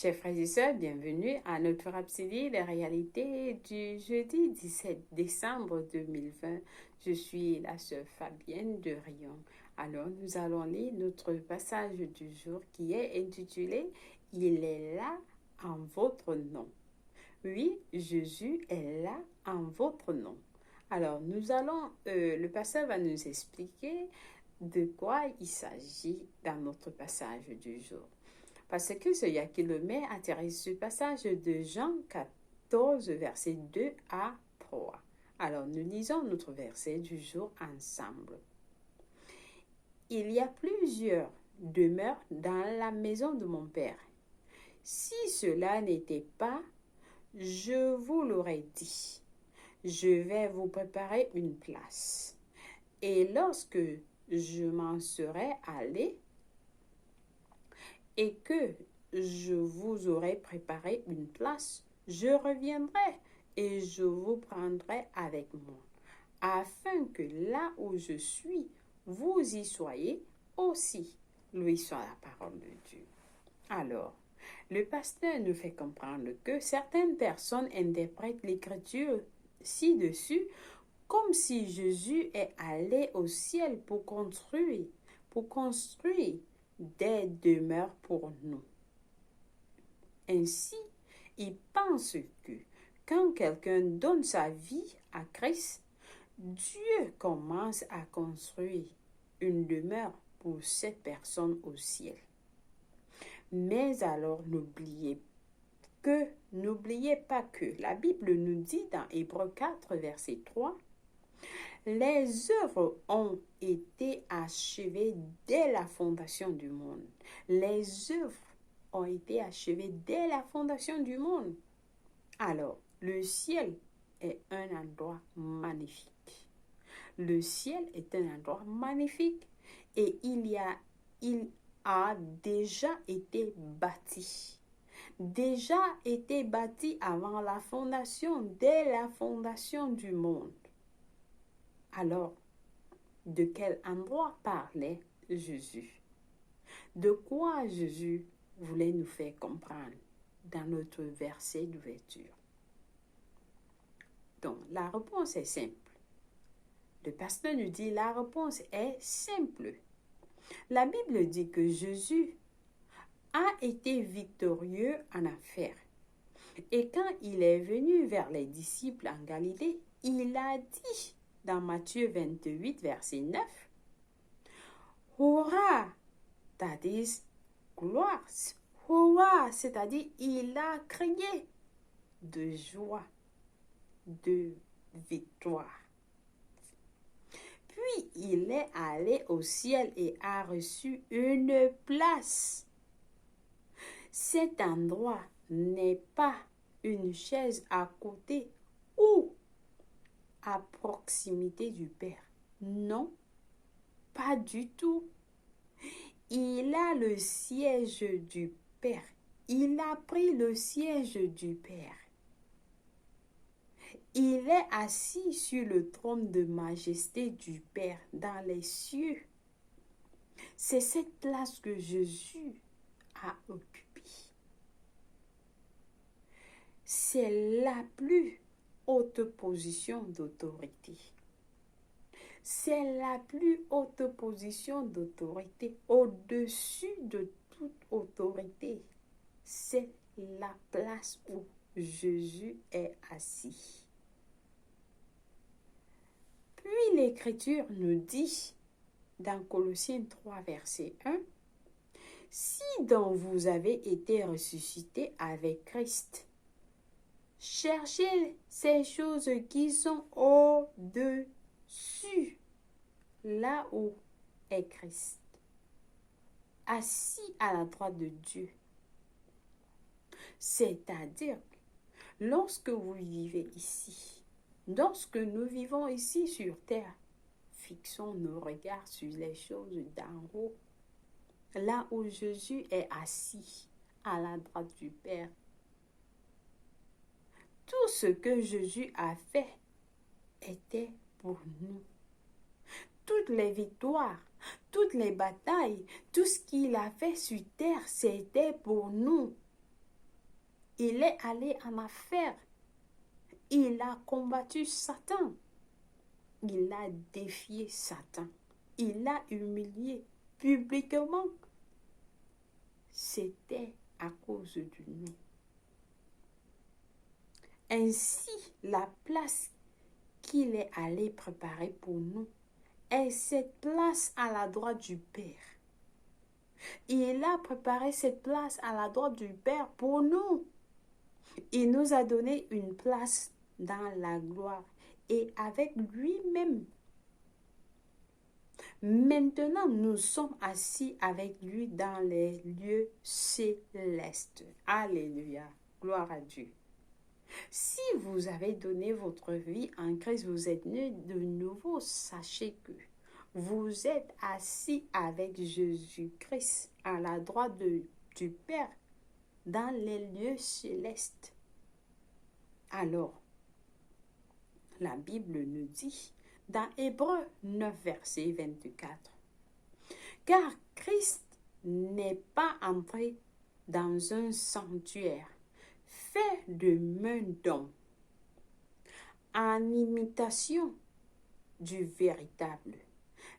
Chers frères et sœurs, bienvenue à notre Rhapsodie des réalités du jeudi 17 décembre 2020. Je suis la sœur Fabienne de Rion. Alors, nous allons lire notre passage du jour qui est intitulé « Il est là en votre nom ». Oui, Jésus est là en votre nom. Alors, le pasteur va nous expliquer de quoi il s'agit dans notre passage du jour. Parce que c'est Yah qui le met à tirer ce passage de Jean 14, versets 2 à 3. Alors, nous lisons notre verset du jour ensemble. Il y a plusieurs demeures dans la maison de mon Père. Si cela n'était pas, je vous l'aurais dit. Je vais vous préparer une place. Et lorsque je m'en serai allé, et que je vous aurai préparé une place, je reviendrai et je vous prendrai avec moi, afin que là où je suis, vous y soyez aussi. Lui soit la parole de Dieu. Alors, le pasteur nous fait comprendre que certaines personnes interprètent l'écriture ci-dessus comme si Jésus est allé au ciel pour construire des demeures pour nous. Ainsi, ils pensent que quand quelqu'un donne sa vie à Christ, Dieu commence à construire une demeure pour cette personne au ciel. Mais alors, n'oubliez pas que la Bible nous dit dans Hébreux 4, verset 3, les œuvres ont été achevées dès la fondation du monde. Les œuvres ont été achevées dès la fondation du monde. Alors, le ciel est un endroit magnifique. Le ciel est un endroit magnifique et il a déjà été bâti. Déjà été bâti avant la fondation, dès la fondation du monde. Alors, de quel endroit parlait Jésus? De quoi Jésus voulait nous faire comprendre dans notre verset d'ouverture? Donc, la réponse est simple. Le pasteur nous dit, la réponse est simple. La Bible dit que Jésus a été victorieux en affaires. Et quand il est venu vers les disciples en Galilée, il a dit dans Matthieu 28, verset 9, Hurrah, that is gloire. Hurrah, c'est-à-dire il a crié de joie, de victoire. Puis il est allé au ciel et a reçu une place. Cet endroit n'est pas une chaise à côté ou à proximité du Père. Non, pas du tout. Il a le siège du Père. Il a pris le siège du Père. Il est assis sur le trône de majesté du Père dans les cieux. C'est cette place que Jésus a occupée. C'est la plus haute position d'autorité. C'est la plus haute position d'autorité, au-dessus de toute autorité. C'est la place où Jésus est assis. Puis l'Écriture nous dit dans Colossiens 3, verset 1, « Si donc vous avez été ressuscités avec Christ, cherchez ces choses qui sont au-dessus, là où est Christ, assis à la droite de Dieu. » C'est-à-dire, lorsque vous vivez ici, lorsque nous vivons ici sur terre, fixons nos regards sur les choses d'en haut, là où Jésus est assis à la droite du Père. Tout ce que Jésus a fait était pour nous. Toutes les victoires, toutes les batailles, tout ce qu'il a fait sur terre, c'était pour nous. Il est allé en affaire. Il a combattu Satan. Il a défié Satan. Il l'a humilié publiquement. C'était à cause de nous. Ainsi, la place qu'il est allé préparer pour nous est cette place à la droite du Père. Il a préparé cette place à la droite du Père pour nous. Il nous a donné une place dans la gloire et avec lui-même. Maintenant, nous sommes assis avec lui dans les lieux célestes. Alléluia. Gloire à Dieu. Si vous avez donné votre vie en Christ, vous êtes né de nouveau, sachez que vous êtes assis avec Jésus-Christ à la droite du Père dans les lieux célestes. Alors, la Bible nous dit dans Hébreux 9, verset 24, car Christ n'est pas entré dans un sanctuaire fait de main d'homme, en imitation du véritable,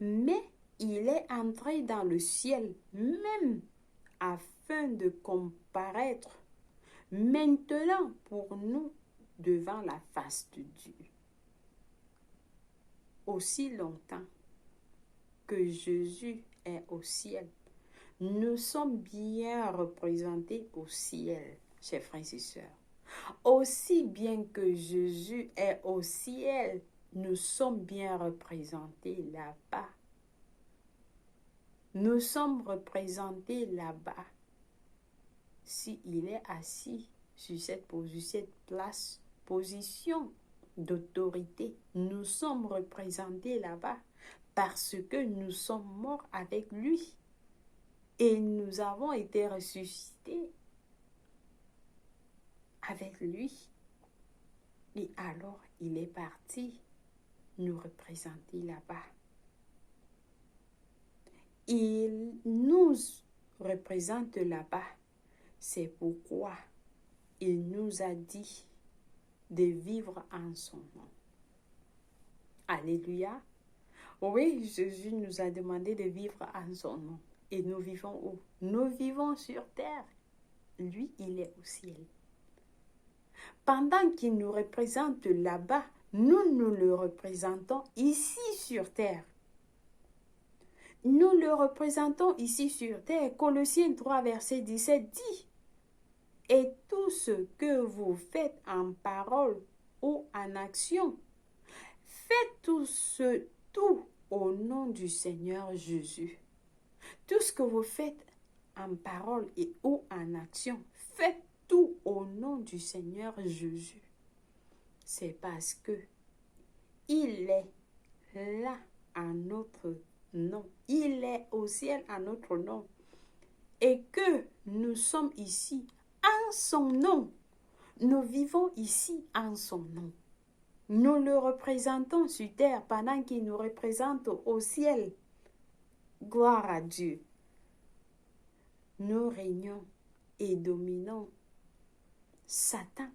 mais il est entré dans le ciel même afin de comparaître maintenant pour nous devant la face de Dieu. Aussi longtemps que Jésus est au ciel, nous sommes bien représentés au ciel, chers frères et sœurs. Aussi bien que Jésus est au ciel, nous sommes bien représentés là-bas. Nous sommes représentés là-bas. S'il est assis sur cette position d'autorité, nous sommes représentés là-bas parce que nous sommes morts avec lui et nous avons été ressuscités avec lui. Et alors, il est parti nous représenter là-bas. Il nous représente là-bas. C'est pourquoi il nous a dit de vivre en son nom. Alléluia. Oui, Jésus nous a demandé de vivre en son nom. Et nous vivons où? Nous vivons sur terre. Lui, il est au ciel. Pendant qu'il nous représente là-bas, nous le représentons ici sur terre. Nous le représentons ici sur terre. Colossiens 3, verset 17 dit, « Et tout ce que vous faites en parole ou en action, faites tout au nom du Seigneur Jésus. » Tout ce que vous faites en parole et ou en action, faites tout au nom du Seigneur Jésus. C'est parce que il est là en notre nom. Il est au ciel en notre nom. Et que nous sommes ici en son nom. Nous vivons ici en son nom. Nous le représentons sur terre pendant qu'il nous représente au ciel. Gloire à Dieu. Nous régnons et dominons Satan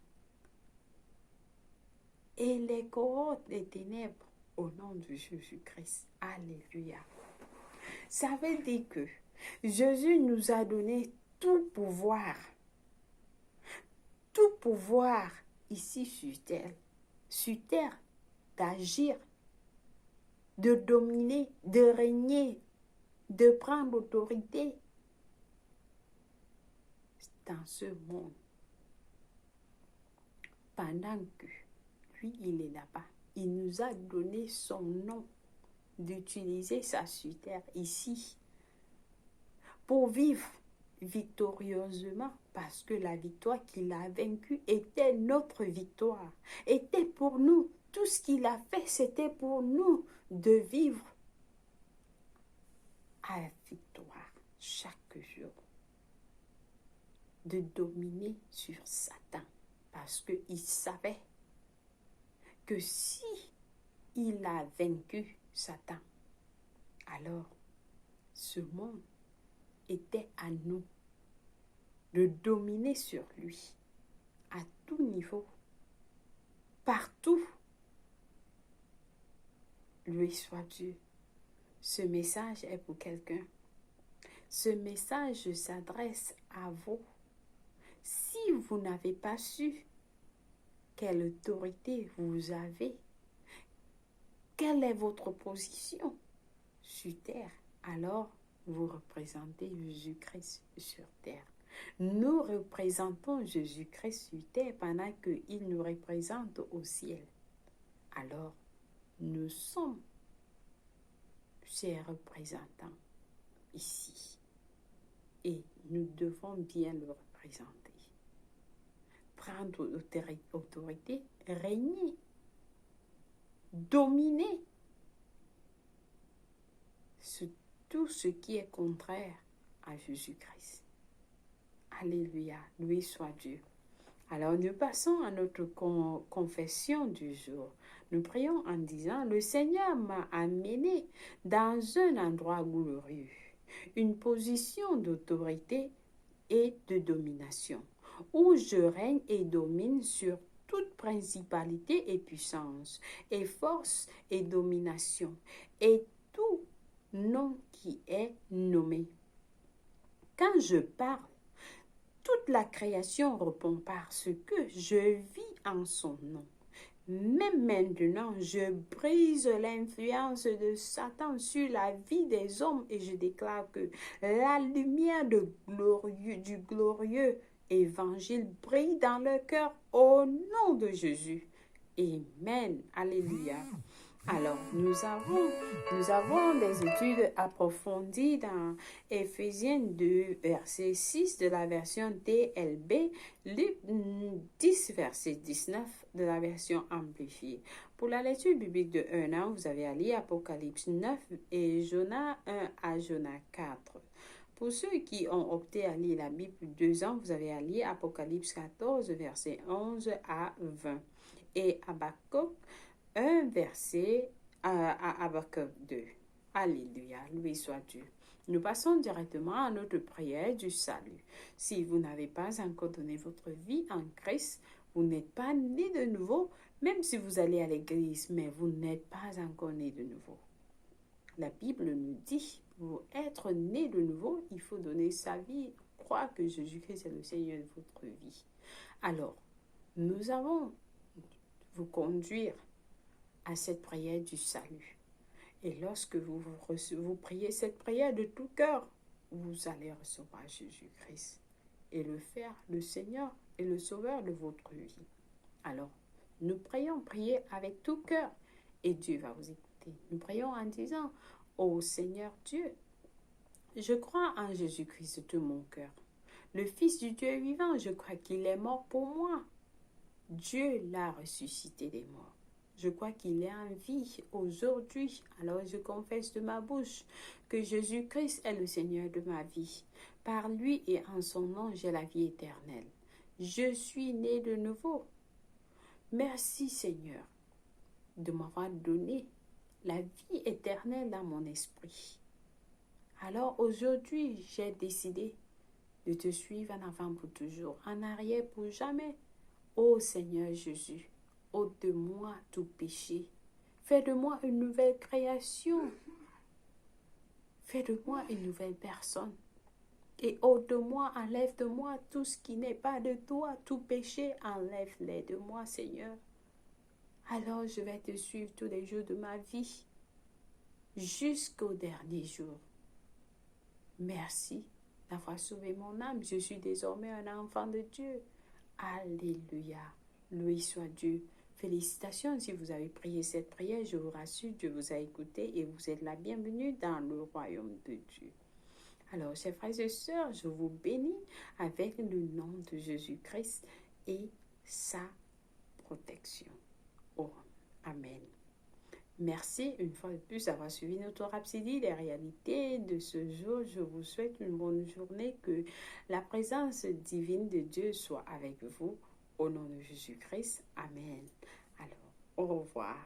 et les cohortes des ténèbres au nom de Jésus-Christ. Alléluia. Ça veut dire que Jésus nous a donné tout pouvoir ici sur terre, d'agir, de dominer, de régner, de prendre l'autorité dans ce monde. Pendant que lui, il est là-bas, il nous a donné son nom, d'utiliser ça sur terre ici, pour vivre victorieusement, parce que la victoire qu'il a vaincue était notre victoire, était pour nous. Tout ce qu'il a fait, c'était pour nous de vivre à la victoire chaque jour, de dominer sur Satan, parce qu'il savait que si il a vaincu Satan, alors ce monde était à nous de dominer sur lui. tout niveau, partout. Loué soit Dieu. Ce message est pour quelqu'un. Ce message s'adresse à vous. Si vous n'avez pas su quelle autorité vous avez, quelle est votre position sur terre, alors vous représentez Jésus-Christ sur terre. Nous représentons Jésus-Christ sur terre pendant qu'il nous représente au ciel. Alors, nous sommes ses représentants ici. Et nous devons bien le représenter. Prendre autorité, régner, dominer sur tout ce qui est contraire à Jésus-Christ. Alléluia, loué soit Dieu. Alors nous passons à notre confession du jour. Nous prions en disant, le Seigneur m'a amené dans un endroit glorieux, une position d'autorité et de domination, où je règne et domine sur toute principalité et puissance, et force et domination, et tout nom qui est nommé. Quand je parle, toute la création répond parce que je vis en son nom. Même maintenant, je brise l'influence de Satan sur la vie des hommes et je déclare que la lumière du glorieux évangile brille dans leur cœur au nom de Jésus. Amen. Alléluia. Alors, nous avons des études approfondies dans Éphésiens 2, verset 6 de la version TLB, Luc 10, verset 19 de la version amplifiée. Pour la lecture biblique de 1 an, vous avez à lire Apocalypse 9 et Jonas 1 à Jonas 4. Pour ceux qui ont opté à lire la Bible 2 ans, vous avez à lire Apocalypse 14, verset 11 à 20 et Habakkuk 1 verset à Habakkuk 2. Alléluia, loué soit Dieu. Nous passons directement à notre prière du salut. Si vous n'avez pas encore donné votre vie en Christ, vous n'êtes pas né de nouveau, même si vous allez à l'église, mais vous n'êtes pas encore né de nouveau. La Bible nous dit, pour être né de nouveau, il faut donner sa vie, croire que Jésus-Christ est le Seigneur de votre vie. Alors, nous allons vous conduire à cette prière du salut. Et lorsque vous priez cette prière de tout cœur, vous allez recevoir Jésus-Christ et le faire le Seigneur et le Sauveur de votre vie. Alors, nous priez avec tout cœur et Dieu va vous écouter. Nous prions en disant, ô Seigneur Dieu, je crois en Jésus-Christ de mon cœur. Le Fils du Dieu vivant, je crois qu'il est mort pour moi. Dieu l'a ressuscité des morts. Je crois qu'il est en vie aujourd'hui. Alors je confesse de ma bouche que Jésus-Christ est le Seigneur de ma vie. Par lui et en son nom, j'ai la vie éternelle. Je suis né de nouveau. Merci Seigneur de m'avoir donné la vie éternelle dans mon esprit. Alors aujourd'hui, j'ai décidé de te suivre en avant pour toujours, en arrière pour jamais. Ô Seigneur Jésus, ôte de moi tout péché. Fais de moi une nouvelle création. Fais de moi une nouvelle personne. Et ôte de moi, enlève de moi tout ce qui n'est pas de toi, tout péché, enlève-les de moi, Seigneur. Alors je vais te suivre tous les jours de ma vie, jusqu'au dernier jour. Merci d'avoir sauvé mon âme. Je suis désormais un enfant de Dieu. Alléluia. Loué soit Dieu. Félicitations si vous avez prié cette prière. Je vous rassure, Dieu vous a écouté et vous êtes la bienvenue dans le royaume de Dieu. Alors, chers frères et sœurs, je vous bénis avec le nom de Jésus-Christ et sa protection. Oh, Amen. Merci une fois de plus d'avoir suivi notre Rhapsodie des réalités de ce jour. Je vous souhaite une bonne journée, que la présence divine de Dieu soit avec vous. Au nom de Jésus-Christ. Amen. Alors, au revoir.